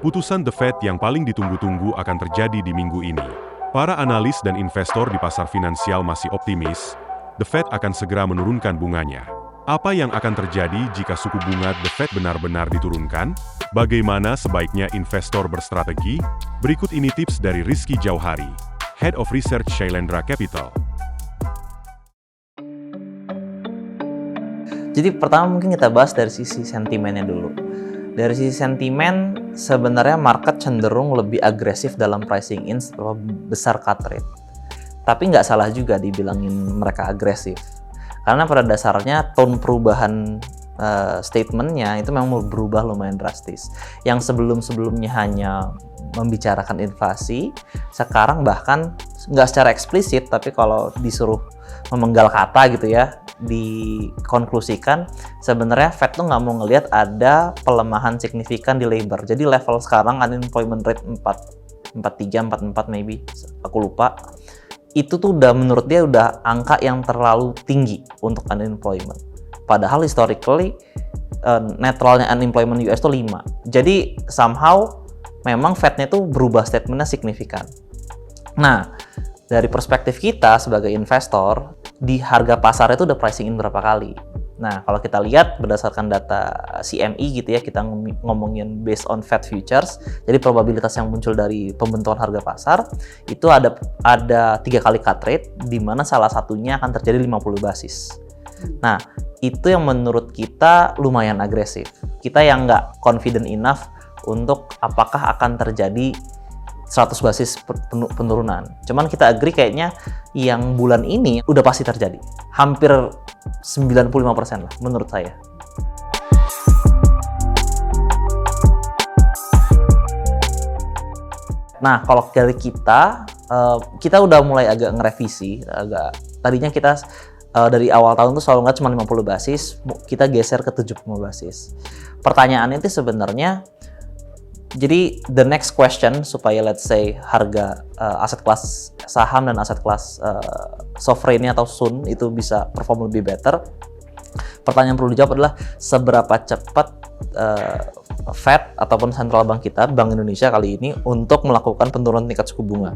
Putusan The Fed yang paling ditunggu-tunggu akan terjadi di minggu ini. Para analis dan investor di pasar finansial masih optimis, The Fed akan segera menurunkan bunganya. Apa yang akan terjadi jika suku bunga The Fed benar-benar diturunkan? Bagaimana sebaiknya investor berstrategi? Berikut ini tips dari Rizky Jauhari, Head of Research Shailendra Capital. Jadi pertama mungkin kita bahas dari sisi sentimennya dulu. Dari sisi sentimen, sebenarnya market cenderung lebih agresif dalam pricing in setelah besar cut rate. Tapi nggak salah juga dibilangin mereka agresif. Karena pada dasarnya tone perubahan statementnya itu memang berubah lumayan drastis. Yang sebelum-sebelumnya hanya membicarakan inflasi, sekarang bahkan nggak secara eksplisit, tapi kalau disuruh memenggal kata gitu ya, dikonklusikan sebenarnya Fed tuh nggak mau ngelihat ada pelemahan signifikan di labor. Jadi level sekarang unemployment rate 43, 44 maybe, aku lupa. Itu tuh udah menurut dia udah angka yang terlalu tinggi untuk unemployment. Padahal historically netralnya unemployment US tuh 5. Jadi somehow memang Fed-nya tuh berubah statementnya signifikan. Nah, dari perspektif kita sebagai investor, di harga pasar itu udah pricing in berapa kali. Nah, kalau kita lihat berdasarkan data CME gitu ya, kita ngomongin based on Fed futures, jadi probabilitas yang muncul dari pembentukan harga pasar, itu ada 3 kali cut rate, di mana salah satunya akan terjadi 50 basis. Nah, itu yang menurut kita lumayan agresif. Kita yang nggak confident enough untuk apakah akan terjadi 100 basis penurunan. Cuman kita agree kayaknya yang bulan ini udah pasti terjadi. Hampir 95% lah menurut saya. Nah, kalau dari kita udah mulai agak ngerevisi. Tadinya kita dari awal tahun tuh selalu nggak cuma 50 basis, kita geser ke 75 basis. Pertanyaannya itu sebenarnya, jadi the next question supaya let's say harga aset kelas saham dan aset kelas sovereign atau SUN itu bisa perform lebih better. Pertanyaan yang perlu dijawab adalah seberapa cepat Fed ataupun Central Bank kita, Bank Indonesia kali ini untuk melakukan penurunan tingkat suku bunga.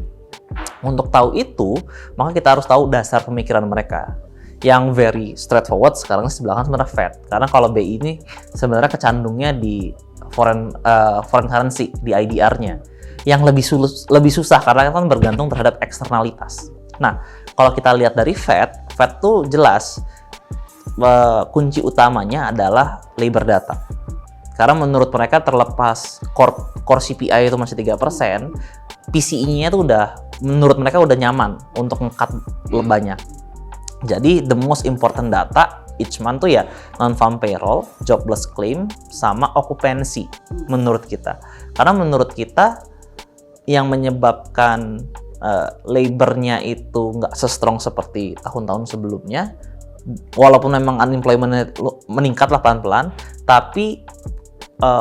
Untuk tahu itu, maka kita harus tahu dasar pemikiran mereka. Yang very straightforward sekarang sebelah kanan sebenarnya Fed. Karena kalau BI ini sebenarnya kecandungnya di foreign currency, di IDR-nya, yang lebih susah karena kan bergantung terhadap eksternalitas. Nah, kalau kita lihat dari Fed tuh jelas kunci utamanya adalah labor data. Karena menurut mereka terlepas core CPI itu masih 3%, PCE-nya tuh udah menurut mereka udah nyaman untuk nge-cut banyak. Jadi the most important data each month tuh ya non-farm payroll, jobless claim, sama occupancy menurut kita. Karena menurut kita yang menyebabkan labor-nya itu nggak se-strong seperti tahun-tahun sebelumnya, walaupun memang unemployment meningkat lah pelan-pelan, tapi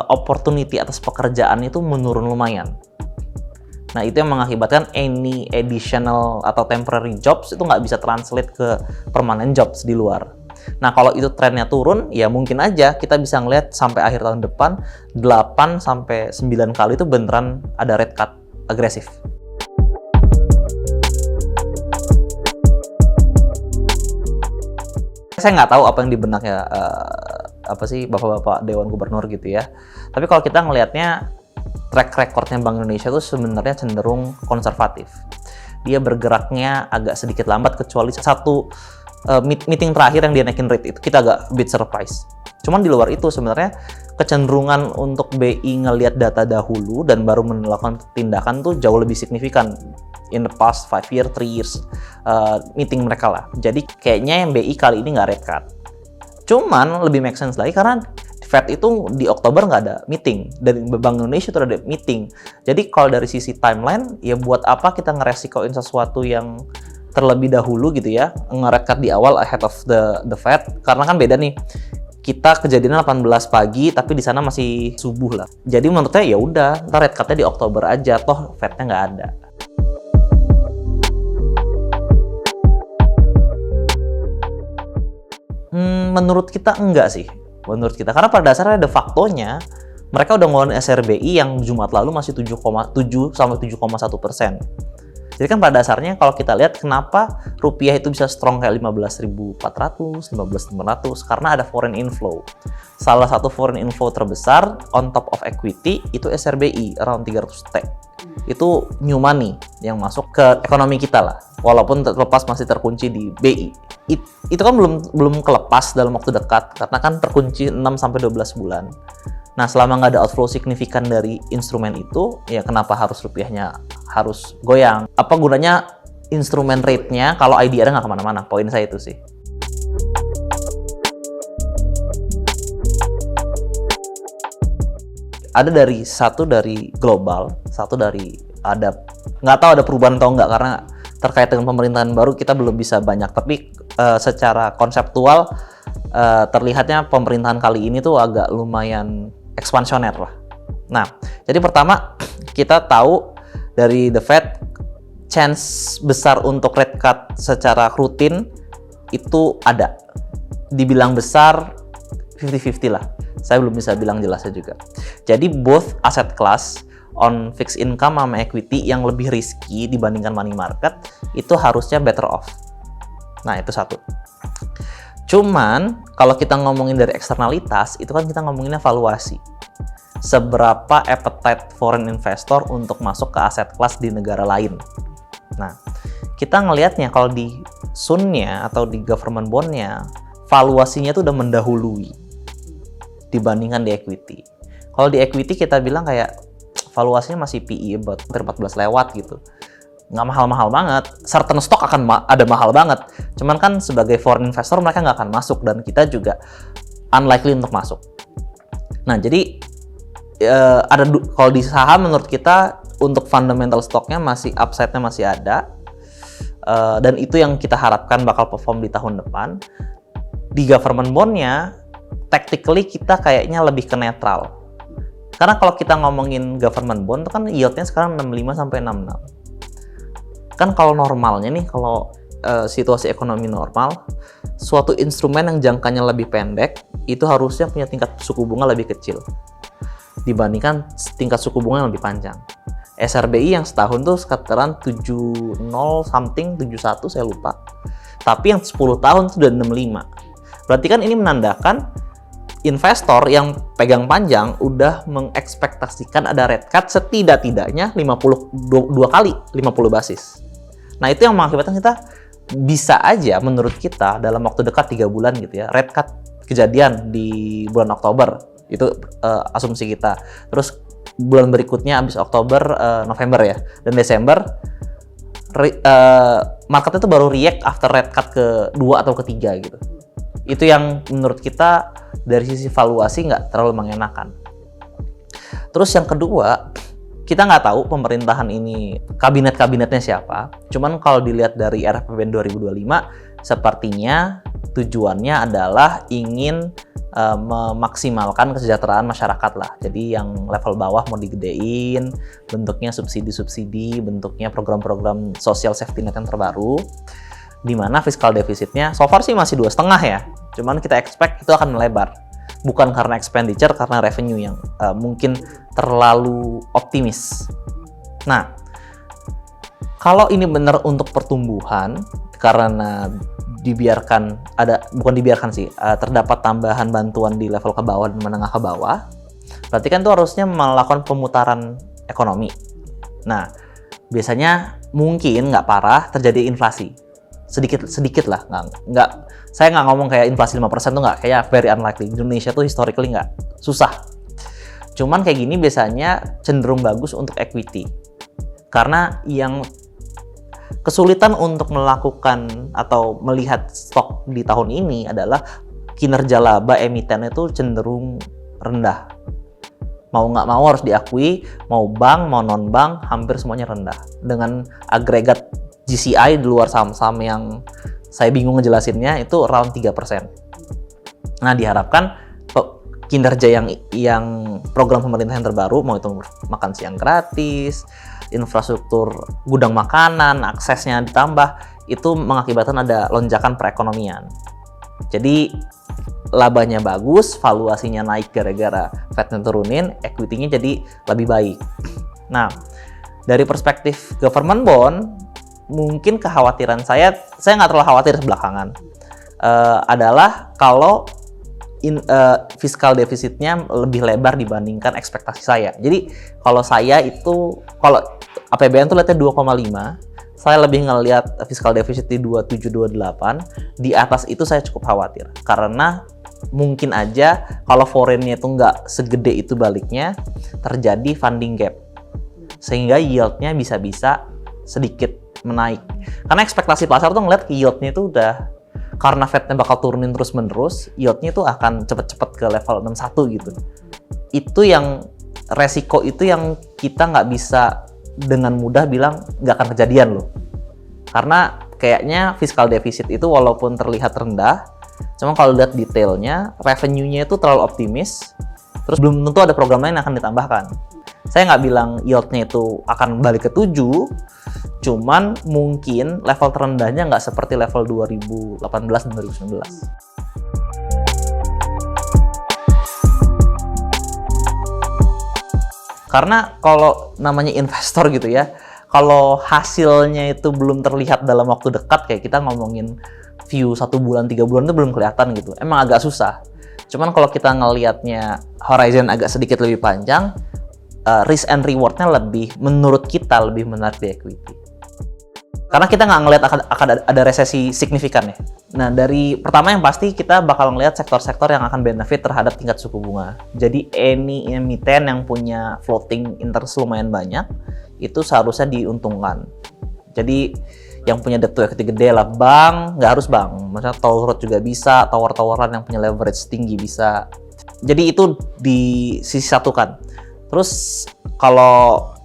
opportunity atas pekerjaan itu menurun lumayan. Nah, itu yang mengakibatkan any additional atau temporary jobs itu nggak bisa translate ke permanent jobs di luar. Nah, kalau itu trennya turun, ya mungkin aja kita bisa ngelihat sampai akhir tahun depan 8-9 kali itu beneran ada rate cut agresif. Saya nggak tahu apa yang di benaknya bapak-bapak Dewan Gubernur gitu ya. Tapi kalau kita ngelihatnya track recordnya Bank Indonesia itu sebenarnya cenderung konservatif. Dia bergeraknya agak sedikit lambat, kecuali satu meeting terakhir yang dia naikin rate itu kita agak bit surprise. Cuman di luar itu sebenarnya kecenderungan untuk BI ngelihat data dahulu dan baru melakukan tindakan tuh jauh lebih signifikan in the past 5 years, 3 years meeting mereka lah. Jadi kayaknya yang BI kali ini nggak rate cut. Cuman lebih make sense lagi karena Fed itu di Oktober nggak ada meeting, dan Bank Indonesia itu ada meeting. Jadi kalau dari sisi timeline, ya buat apa kita ngeresikoin sesuatu yang terlebih dahulu gitu ya, nge-rate cut di awal ahead of the Fed, karena kan beda nih. Kita kejadiannya 18 pagi, tapi di sana masih subuh lah. Jadi menurut saya ya udah, ntar rate cut-nya di Oktober aja, toh Fed-nya nggak ada. Menurut kita enggak sih. Menurut kita, karena pada dasarnya ada faktonya Mereka udah ngeluarin SRBI yang Jumat lalu masih 7,7 sampai 7,1%. Jadi kan pada dasarnya kalau kita lihat kenapa rupiah itu bisa strong kayak 15.400, 15.500 karena ada foreign inflow. Salah satu foreign inflow terbesar on top of equity itu SRBI around 300T. Itu new money yang masuk ke ekonomi kita lah. Walaupun terlepas masih terkunci di BI. Itu kan belum kelepas dalam waktu dekat karena kan terkunci 6 sampai 12 bulan. Nah, selama nggak ada outflow signifikan dari instrumen itu, ya kenapa harus rupiahnya harus goyang? Apa gunanya instrumen rate-nya kalau IDR-nya nggak kemana-mana? Poin saya itu sih. Ada satu dari global, satu dari nggak tahu ada perubahan atau nggak karena terkait dengan pemerintahan baru kita belum bisa banyak. Tapi secara konseptual terlihatnya pemerintahan kali ini tuh agak lumayan ekspansioner lah. Nah, jadi pertama kita tahu dari The Fed chance besar untuk rate cut secara rutin itu ada. Dibilang besar 50-50 lah. Saya belum bisa bilang jelasnya juga. Jadi both asset class on fixed income sama equity yang lebih risky dibandingkan money market itu harusnya better off. Nah, itu satu. Cuman, kalau kita ngomongin dari eksternalitas, itu kan kita ngomongin valuasi. Seberapa appetite foreign investor untuk masuk ke aset kelas di negara lain. Nah, kita ngelihatnya kalau di Sun-nya atau di government bond-nya, valuasinya itu udah mendahului dibandingkan di equity. Kalau di equity kita bilang kayak valuasinya masih PE about 14 lewat gitu. Nggak mahal-mahal banget. Certain stock akan ada mahal banget. Cuman kan sebagai foreign investor mereka nggak akan masuk dan kita juga unlikely untuk masuk. Nah, jadi kalau di saham menurut kita untuk fundamental stocknya masih upside-nya masih ada. Dan itu yang kita harapkan bakal perform di tahun depan. Di government bond-nya tactically kita kayaknya lebih ke netral. Karena kalau kita ngomongin government bond itu kan yield-nya sekarang 65 sampai 66. Kan kalau normalnya nih, kalau situasi ekonomi normal, suatu instrumen yang jangkanya lebih pendek, itu harusnya punya tingkat suku bunga lebih kecil dibandingkan tingkat suku bunga yang lebih panjang. SRBI yang setahun tuh sekitaran 70 something, 71 saya lupa. Tapi yang 10 tahun sudah 65. Berarti kan ini menandakan investor yang pegang panjang udah mengekspektasikan ada rate cut setidak-tidaknya 52 kali 50 basis. Nah, itu yang mengakibatkan kita bisa aja menurut kita dalam waktu dekat 3 bulan gitu ya, rate cut kejadian di bulan Oktober. Itu asumsi kita. Terus bulan berikutnya habis Oktober, November ya, dan Desember market itu baru react after rate cut ke-2 atau ke-3 gitu. Itu yang menurut kita dari sisi valuasi nggak terlalu mengenakan. Terus yang kedua, kita nggak tahu pemerintahan ini kabinet-kabinetnya siapa. Cuman kalau dilihat dari RAPBN 2025, sepertinya tujuannya adalah ingin memaksimalkan kesejahteraan masyarakat lah. Jadi yang level bawah mau digedein, bentuknya subsidi-subsidi, bentuknya program-program social safety net yang terbaru. Di mana fiskal defisitnya so far sih masih 2,5 ya. Cuman kita expect itu akan melebar. Bukan karena expenditure, karena revenue yang mungkin terlalu optimis. Nah, kalau ini benar untuk pertumbuhan, karena terdapat tambahan bantuan di level ke bawah dan menengah ke bawah, berarti kan itu harusnya melakukan pemutaran ekonomi. Nah, biasanya mungkin nggak parah terjadi inflasi. Sedikit lah, saya nggak ngomong kayak inflasi 5% tuh nggak, kayak very unlikely. Indonesia tuh historically nggak susah. Cuman kayak gini biasanya cenderung bagus untuk equity. Karena yang kesulitan untuk melakukan atau melihat stok di tahun ini adalah kinerja laba emiten itu cenderung rendah. Mau nggak mau harus diakui, mau bank, mau non-bank, hampir semuanya rendah. Dengan agregat GCI di luar saham-saham yang saya bingung ngejelasinnya itu around 3%. Nah, diharapkan kinerja yang program pemerintah yang terbaru, mau itu makan siang gratis, infrastruktur gudang makanan, aksesnya ditambah, itu mengakibatkan ada lonjakan perekonomian. Jadi labanya bagus, valuasinya naik gara-gara Fed-nya turunin, equity-nya jadi lebih baik. Nah, dari perspektif government bond, mungkin kekhawatiran saya nggak terlalu khawatir belakangan, adalah kalau fiskal defisitnya lebih lebar dibandingkan ekspektasi saya. Jadi kalau saya itu, kalau APBN tuh lihatnya 2,5, saya lebih ngelihat fiskal defisit di 27-28. Di atas itu saya cukup khawatir. Karena mungkin aja kalau foreign-nya itu nggak segede itu baliknya, terjadi funding gap. Sehingga yield-nya bisa-bisa sedikit menaik. Karena ekspektasi pasar tuh ngeliat yield-nya itu udah, karena Fed-nya bakal turunin terus-menerus, yield-nya tuh akan cepet-cepet ke level 61 gitu. Itu yang resiko itu yang kita nggak bisa dengan mudah bilang nggak akan kejadian loh. Karena kayaknya fiskal defisit itu walaupun terlihat rendah, cuma kalau lihat detailnya, revenue-nya itu terlalu optimis, terus belum tentu ada program lain yang akan ditambahkan. Saya nggak bilang yield-nya itu akan balik ke 7, cuman mungkin level terendahnya nggak seperti level 2018 dan 2019. Karena kalau namanya investor gitu ya, kalau hasilnya itu belum terlihat dalam waktu dekat, kayak kita ngomongin view 1 bulan, 3 bulan itu belum kelihatan gitu. Emang agak susah. Cuman kalau kita ngelihatnya horizon agak sedikit lebih panjang, risk and reward-nya lebih, menurut kita lebih menarik di equity. Karena kita nggak ngelihat akan ada resesi signifikan ya. Nah, dari pertama yang pasti kita bakal ngelihat sektor-sektor yang akan benefit terhadap tingkat suku bunga. Jadi any emiten yang punya floating interest lumayan banyak, itu seharusnya diuntungkan. Jadi yang punya debt to equity gede lah bank, nggak harus bank. Misalnya toll road juga bisa, tower-toweran yang punya leverage tinggi bisa. Jadi itu disatukan. Terus kalau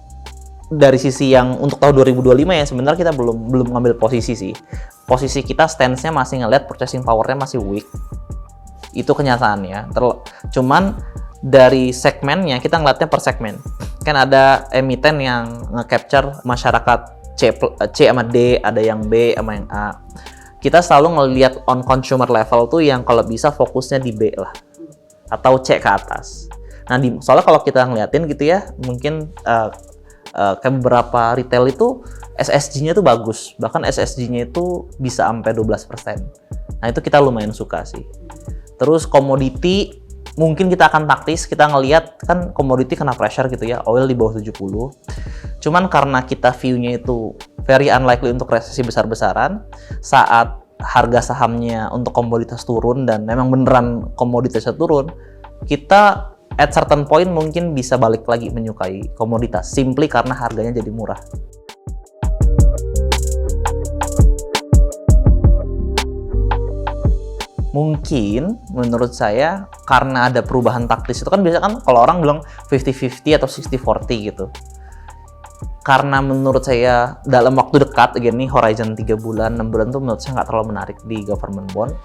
dari sisi yang untuk tahun 2025 ya, sebenarnya kita belum ngambil posisi sih. Posisi kita stance-nya masih ngeliat purchasing power-nya masih weak. Itu kenyataannya. Cuman dari segmennya kita ngeliatnya per segmen. Kan ada emiten yang nge-capture masyarakat C sama D, ada yang B sama yang A. Kita selalu ngeliat on consumer level tuh yang kalau bisa fokusnya di B lah. Atau C ke atas. Nah, soalnya kalau kita ngeliatin gitu ya, mungkin kayak beberapa retail itu SSG-nya tuh bagus. Bahkan SSG-nya itu bisa sampai 12%. Nah, itu kita lumayan suka sih. Terus komoditi, mungkin kita akan taktis, kita ngeliat kan komoditi kena pressure gitu ya, oil di bawah 70. Cuman karena kita view-nya itu very unlikely untuk resesi besar-besaran, saat harga sahamnya untuk komoditas turun dan memang beneran komoditasnya turun, kita at certain point mungkin bisa balik lagi menyukai komoditas, simply karena harganya jadi murah. Mungkin menurut saya karena ada perubahan taktis itu kan biasanya kan kalau orang bilang 50-50 atau 60-40 gitu. Karena menurut saya dalam waktu dekat, nih horizon 3 bulan, 6 bulan tuh menurut saya nggak terlalu menarik di government bond.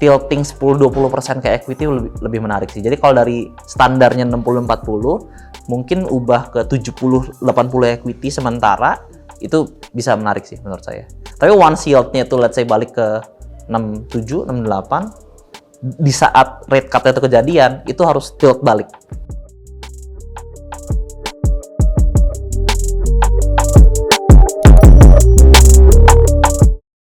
Tilting 10-20% ke equity lebih menarik sih. Jadi kalau dari standarnya 60-40, mungkin ubah ke 70-80 equity sementara, itu bisa menarik sih menurut saya. Tapi once yield-nya itu let's say balik ke 67, 68, di saat rate cut itu kejadian, itu harus tilt balik.